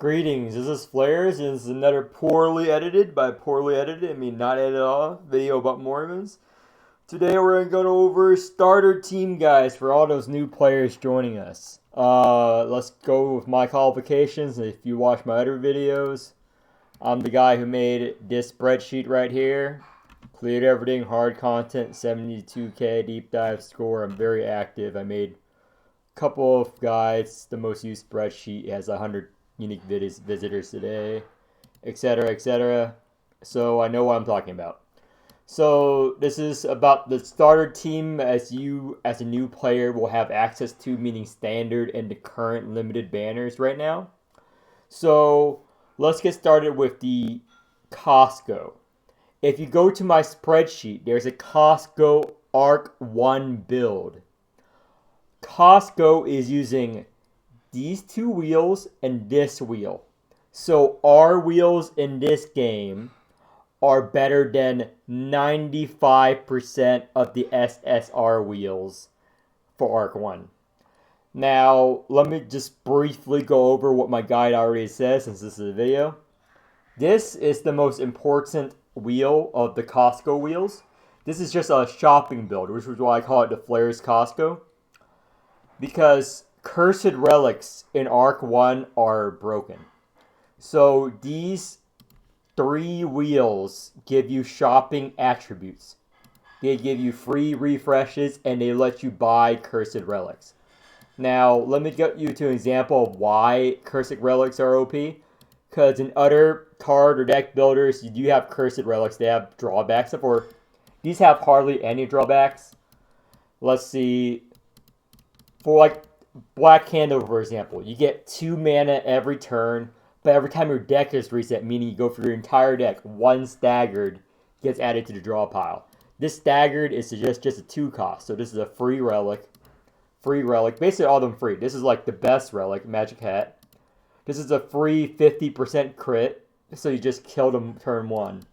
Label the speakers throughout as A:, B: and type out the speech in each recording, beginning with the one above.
A: Greetings, this is Flares, and this is another poorly edited, by poorly edited, I mean not edited at all, video about Morimens. Today we're going to go over starter team guys for all those new players joining us. Let's go with my qualifications. If you watch my other videos, I'm the guy who made this spreadsheet right here. Cleared everything, hard content, 72k, deep dive score. I'm very active. I made a couple of guides. The most used spreadsheet has 100 unique visitors today, etc., etc. So I know what I'm talking about. So this is about the starter team as you, as a new player, will have access to, meaning standard and the current limited banners right now. So let's get started with the Costco. If you go to my spreadsheet, there's a Costco Arc 1 build. Costco is using these two wheels and this wheel. So our wheels in this game are better than 95% of the SSR wheels for Arc 1. Now, let me just briefly go over what my guide already says since this is a video. This is the most important wheel of the Costco wheels. This is just a shopping build, which is why I call it the Flares Costco. Because cursed relics in Arc 1 are broken. So these three wheels give you shopping attributes. They give you free refreshes and they let you buy cursed relics. Now, let me get you to an example of why cursed relics are OP. Because in other card or deck builders, you do have cursed relics. They have drawbacks. Or these have hardly any drawbacks. Let's see. For like Black Candle, for example, you get 2 mana every turn, but every time your deck is reset, meaning you go for your entire deck, 1 staggered gets added to the draw pile. This staggered is just a 2 cost, so this is a free relic. Basically all of them free. This is like the best relic, Magic Hat. This is a free 50% crit, so you just killed them turn 1.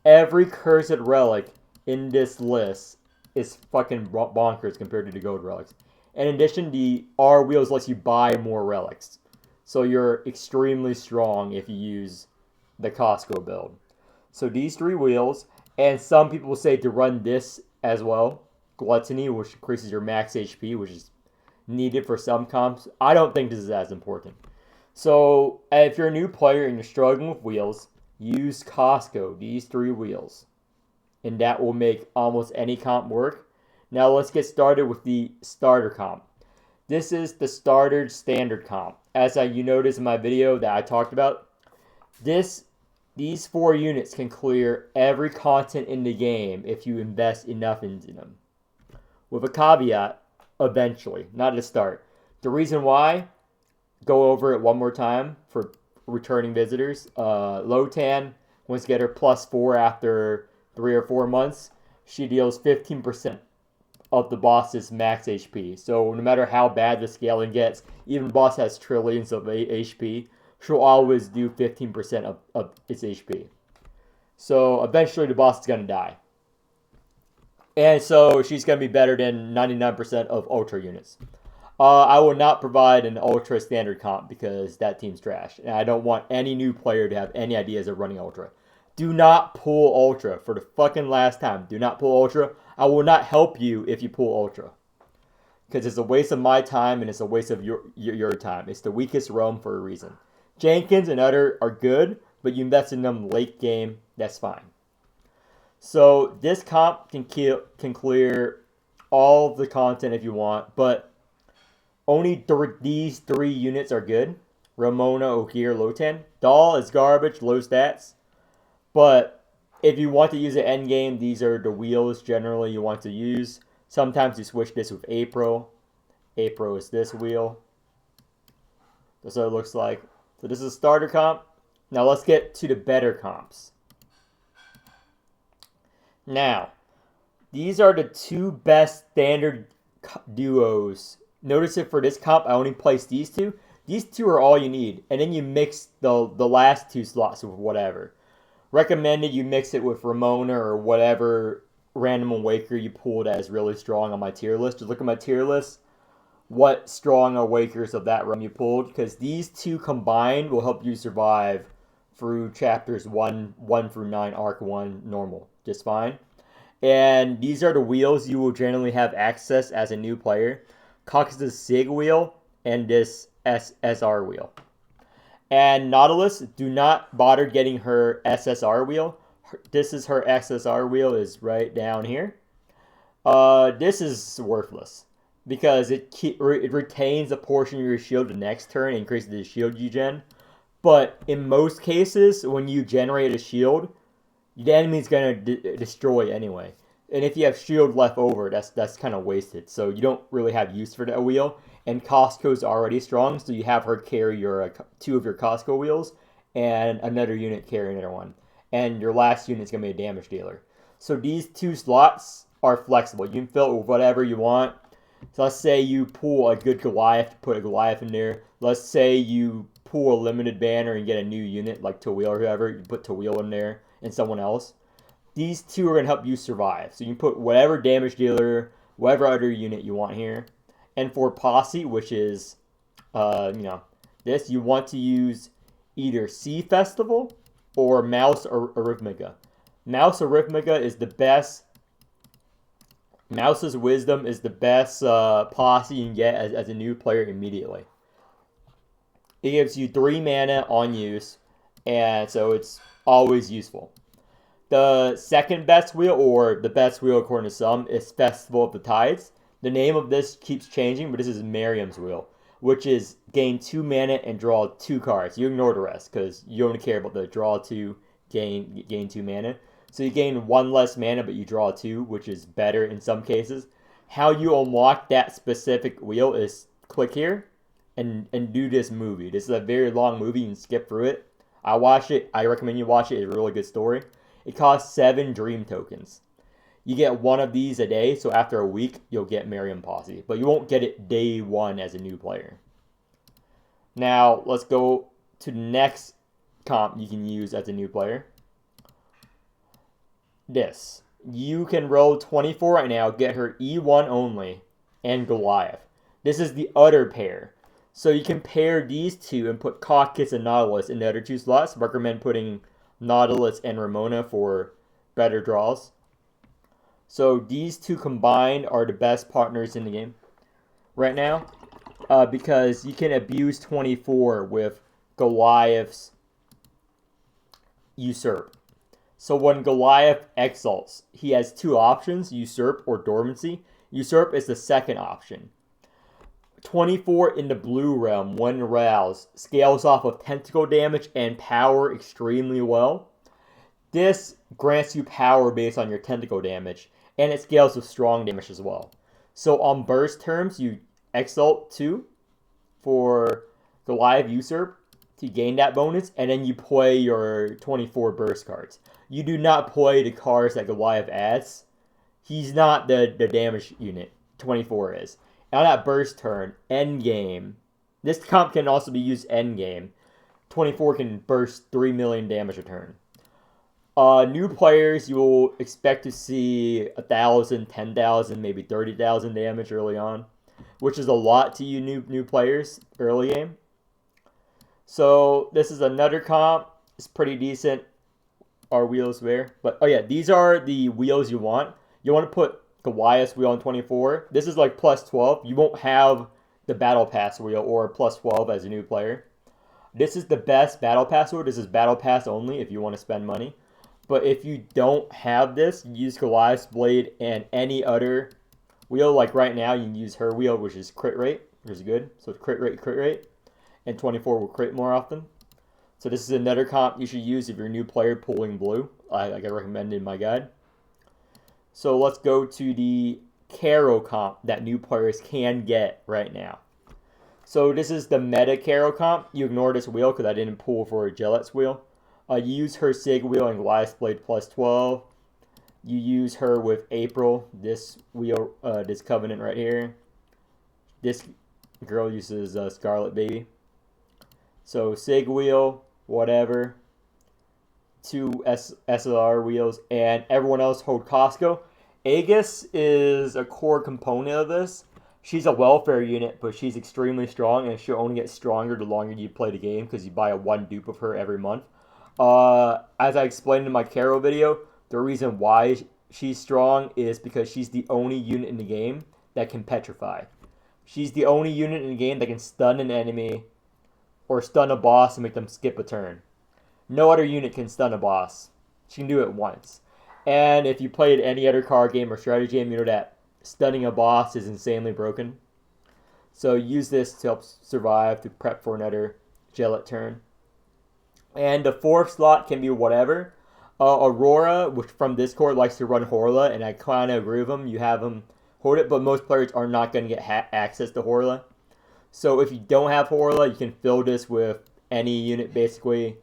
A: Every cursed relic in this list is fucking bonkers compared to the gold relics. And in addition, the R wheels lets you buy more relics. So you're extremely strong if you use the Costco build. So these 3 wheels, and some people say to run this as well. Gluttony, which increases your max HP, which is needed for some comps. I don't think this is as important. So if you're a new player and you're struggling with wheels, use Costco, these 3 wheels. And that will make almost any comp work. Now let's get started with the starter comp. This is the starter standard comp. As you noticed in my video that I talked about, these 4 units can clear every content in the game if you invest enough into them. With a caveat, eventually, not at the start. The reason why, go over it one more time for returning visitors. Lotan wants to get her +4 after 3 or 4 months. She deals 15% of the boss's max HP. So no matter how bad the scaling gets, even the boss has trillions of HP, she'll always do 15% of its HP. So eventually the boss is going to die. And so she's going to be better than 99% of Ultra units. I will not provide an Ultra standard comp because that team's trash. And I don't want any new player to have any ideas of running Ultra. Do not pull Ultra for the fucking last time. Do not pull Ultra. I will not help you if you pull Ultra. Because it's a waste of my time and it's a waste of your time. It's the weakest realm for a reason. Jenkins and other are good, but you invest in them late game, that's fine. So this comp can clear all of the content if you want, but only these 3 units are good. Ramona, Ogier, Lotan. Doll is garbage, low stats. But if you want to use it endgame, these are the wheels generally you want to use. Sometimes you switch this with April. April is this wheel. That's what it looks like. So this is a starter comp. Now let's get to the better comps. Now, these are the 2 best standard duos. Notice it for this comp, I only placed these 2. These 2 are all you need. And then you mix the last 2 slots with whatever. Recommended you mix it with Ramona or whatever random awaker you pulled that is really strong on my tier list. Just look at my tier list. what strong awakers of that realm you pulled, because these two combined will help you survive through chapters 1 through 9, arc 1 normal just fine. And these are the wheels you will generally have access as a new player. Cox's Sig wheel and this SSR wheel. And Nautilus, do not bother getting her SSR wheel. This is her SSR wheel, is right down here. This is worthless because it retains a portion of your shield the next turn and increases the shield you gen. But in most cases, when you generate a shield, the enemy's gonna destroy anyway. And if you have shield left over, that's kind of wasted. So you don't really have use for that wheel. And Costco's already strong, so you have her carry your 2 of your Costco wheels, and another unit carry another one. And your last unit's gonna be a damage dealer. So these 2 slots are flexible. You can fill it with whatever you want. So let's say you pull a good Goliath, put a Goliath in there. Let's say you pull a limited banner and get a new unit like Tawil or whoever. You put Tawil in there and someone else. These 2 are going to help you survive. So you can put whatever damage dealer, whatever other unit you want here. And for Posse, which is, this, you want to use either Sea Festival or Mouse Arithmetica. Mouse Arithmetica is the best. Mouse's Wisdom is the best posse you can get as a new player immediately. It gives you 3 mana on use, and so it's always useful. The second best wheel, or the best wheel according to some, is Festival of the Tides. The name of this keeps changing, but this is Morimens wheel, which is gain 2 mana and draw 2 cards. You ignore the rest because you only care about the draw 2, gain 2 mana. So you gain 1 less mana, but you draw 2, which is better in some cases. How you unlock that specific wheel is click here and do this movie. This is a very long movie. You can skip through it. I watched it. I recommend you watch it. It's a really good story. It costs 7 dream tokens. You get 1 of these a day, so after a week, you'll get Morimens Posse. But you won't get it day 1 as a new player. Now, let's go to the next comp you can use as a new player. This. You can roll 24 right now, get her E1 only, and Goliath. This is the other pair. So you can pair these 2 and put Caucus and Nautilus in the other 2 slots. Recommend putting Nautilus and Ramona for better draws. So these 2 combined are the best partners in the game right now, because you can abuse 24 with Goliath's Usurp. So when Goliath exalts, he has 2 options, Usurp or Dormancy. Usurp is the second option. 24 in the blue realm, when roused, scales off of tentacle damage and power extremely well. This grants you power based on your tentacle damage, and it scales with strong damage as well. So on burst terms, you exalt 2 for Goliath Usurp to gain that bonus, and then you play your 24 burst cards. You do not play the cards that Goliath adds. He's not the damage unit. 24 is. On that burst turn, endgame. This comp can also be used endgame. 24 can burst 3 million damage a turn. New players, you will expect to see 1,000, 10,000, maybe 30,000 damage early on, which is a lot to you new players early game. So this is another comp. It's pretty decent. Our wheels there, but oh yeah, these are the wheels you want. You want to put Goliath's wheel on 24. This is like plus 12. You won't have the Battle Pass wheel or plus 12 as a new player. This is the best Battle Pass wheel. This is Battle Pass only if you want to spend money. But if you don't have this, use Goliath's blade and any other wheel. Like right now, you can use her wheel, which is crit rate, which is good. So crit rate, and 24 will crit more often. So this is another comp you should use if you're a new player pulling blue, like I recommended in my guide. So let's go to the Caro comp that new players can get right now. So this is the meta Caro comp. You ignore this wheel because I didn't pull for a Gillette's wheel. You use her Sig wheel and Goliath's blade plus 12. You use her with April, this wheel, this Covenant right here. This girl uses Scarlet Baby. So Sig wheel, whatever, 2 SLR wheels, and everyone else hold Costco. Aegis is a core component of this. She's a welfare unit, but she's extremely strong, and she'll only get stronger the longer you play the game because you buy a one dupe of her every month. As I explained in my Carol video, the reason why she's strong is because she's the only unit in the game that can petrify. She's the only unit in the game that can stun an enemy or stun a boss and make them skip a turn. No other unit can stun a boss. She can do it once. And if you played any other card game or strategy game, you know that stunning a boss is insanely broken. So use this to help survive, to prep for another Gillette turn. And the fourth slot can be whatever. Aurora, which from Discord likes to run Horla, and I kind of agree with him. You have him hold it, but most players are not going to get access to Horla. So if you don't have Horla, you can fill this with any unit basically.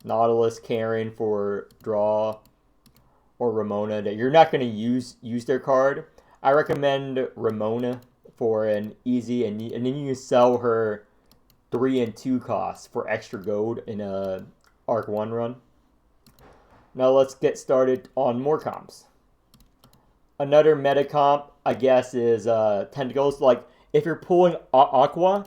A: Nautilus, Karen for draw, or Ramona that you're not going to use their card. I recommend Ramona for an easy, and then you can sell her 3 and 2 costs for extra gold in a Arc 1 run. Now let's get started on more comps. Another meta comp, I guess, is Tentacles. Like, if you're pulling Aqua,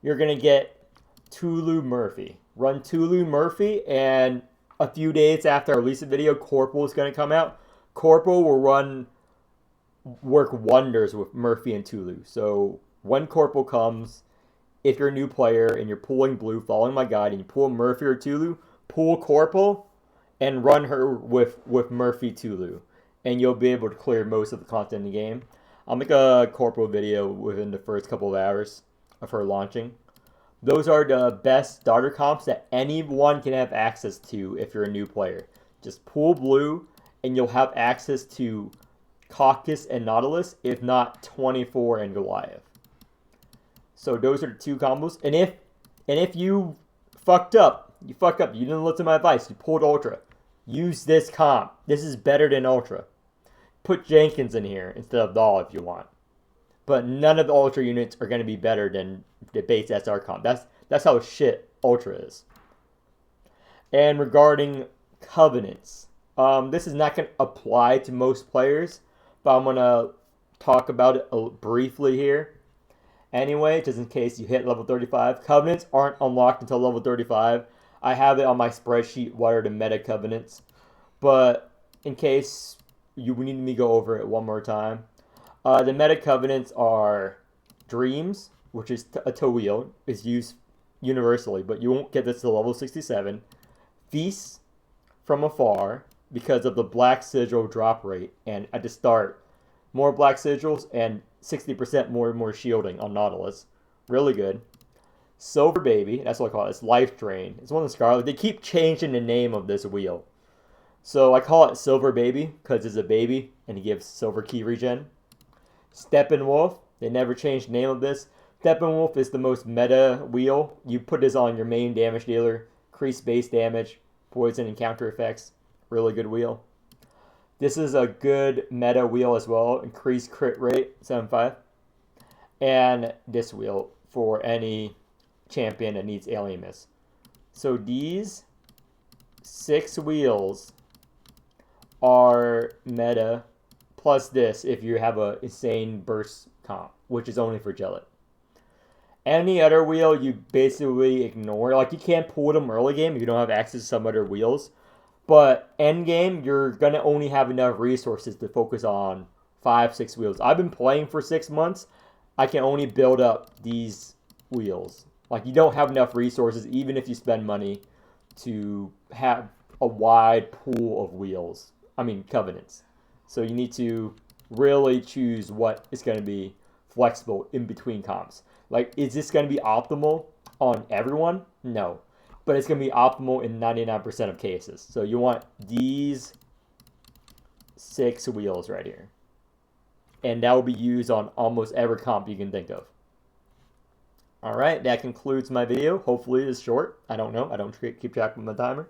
A: you're going to get Tulu Murphy. Run Tulu Murphy, and a few days after I release the video, Corporal is going to come out. Corporal will work wonders with Murphy and Tulu. So when Corporal comes, if you're a new player and you're pulling blue, following my guide, and you pull Murphy or Tulu, pull Corporal and run her with Murphy Tulu, and you'll be able to clear most of the content in the game. I'll make a Corporal video within the first couple of hours of her launching. Those are the best starter comps that anyone can have access to if you're a new player. Just pull blue, and you'll have access to Caucus and Nautilus, if not 24 and Goliath. So those are the two combos. And if you fucked up, you didn't listen to my advice, you pulled Ultra, use this comp. This is better than Ultra. Put Jenkins in here instead of Dahl if you want. But none of the Ultra units are going to be better than the base SR comp. That's how shit Ultra is. And regarding Covenants, this is not going to apply to most players, but I'm going to talk about it briefly here. Anyway, just in case you hit level 35, Covenants aren't unlocked until level 35. I have it on my spreadsheet, what are the meta Covenants. But in case you need me to go over it one more time, the meta Covenants are Dreams, which is a toe wheel, is used universally, but you won't get this to level 67. Feast from Afar, because of the Black Sigil drop rate, and at the start, more Black Sigils and 60% more shielding on Nautilus. Really good. Silver Baby, that's what I call it. It's Life Drain. It's one of the Scarlet. They keep changing the name of this wheel. So I call it Silver Baby because it's a baby and he gives silver key regen. Steppenwolf, they never changed the name of this. Steppenwolf is the most meta wheel. You put this on your main damage dealer, increase base damage, poison and counter effects. Really good wheel. This is a good meta wheel as well. Increased crit rate, 7.5. And this wheel for any champion that needs Alien Miss. So these 6 wheels are meta, plus this if you have a insane burst comp, which is only for Gillette. Any other wheel you basically ignore. Like, you can't pull them early game if you don't have access to some other wheels. But end game, you're going to only have enough resources to focus on 5-6 wheels. I've been playing for 6 months. I can only build up these wheels. Like, you don't have enough resources, even if you spend money, to have a wide pool of wheels. I mean, Covenants. So you need to really choose what is going to be flexible in between comps. Like, is this going to be optimal on everyone? No. But it's going to be optimal in 99% of cases. So you want these 6 wheels right here. And that will be used on almost every comp you can think of. Alright, that concludes my video. Hopefully it's short. I don't know. I don't keep track of my timer.